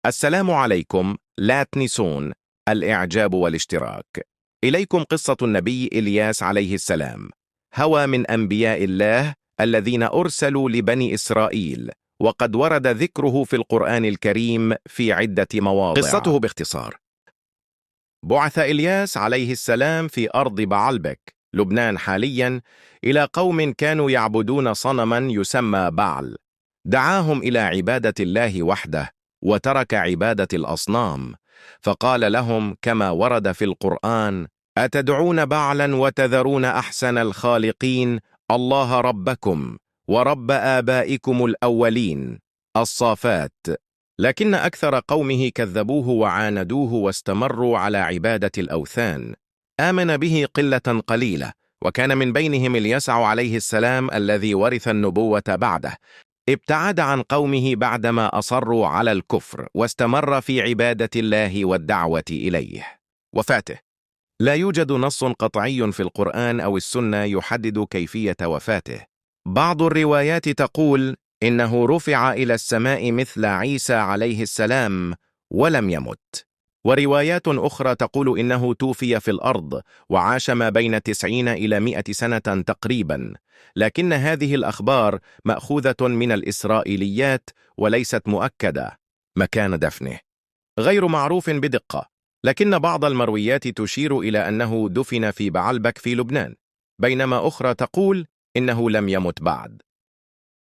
السلام عليكم، لا تنسون الإعجاب والاشتراك. إليكم قصة النبي إلياس عليه السلام. هو من أنبياء الله الذين أرسلوا لبني إسرائيل، وقد ورد ذكره في القرآن الكريم في عدة مواضع. قصته باختصار: بعث إلياس عليه السلام في أرض بعلبك، لبنان حاليا، إلى قوم كانوا يعبدون صنما يسمى بعل. دعاهم إلى عبادة الله وحده، وترك عبادة الأصنام، فقال لهم كما ورد في القرآن: أتدعون بعلا وتذرون أحسن الخالقين الله ربكم ورب آبائكم الأولين. الصافات. لكن أكثر قومه كذبوه وعاندوه واستمروا على عبادة الأوثان. آمن به قلة قليلة، وكان من بينهم اليسع عليه السلام الذي ورث النبوة بعده. ابتعد عن قومه بعدما أصروا على الكفر، واستمر في عبادة الله والدعوة إليه. وفاته. لا يوجد نص قطعي في القرآن أو السنة يحدد كيفية وفاته. بعض الروايات تقول إنه رفع إلى السماء مثل عيسى عليه السلام ولم يمت، وروايات أخرى تقول إنه توفي في الأرض وعاش ما بين 90 إلى 100 سنة تقريبا، لكن هذه الأخبار مأخوذة من الإسرائيليات وليست مؤكدة. مكان دفنه غير معروف بدقة، لكن بعض المرويات تشير إلى أنه دفن في بعلبك في لبنان، بينما أخرى تقول إنه لم يمت بعد.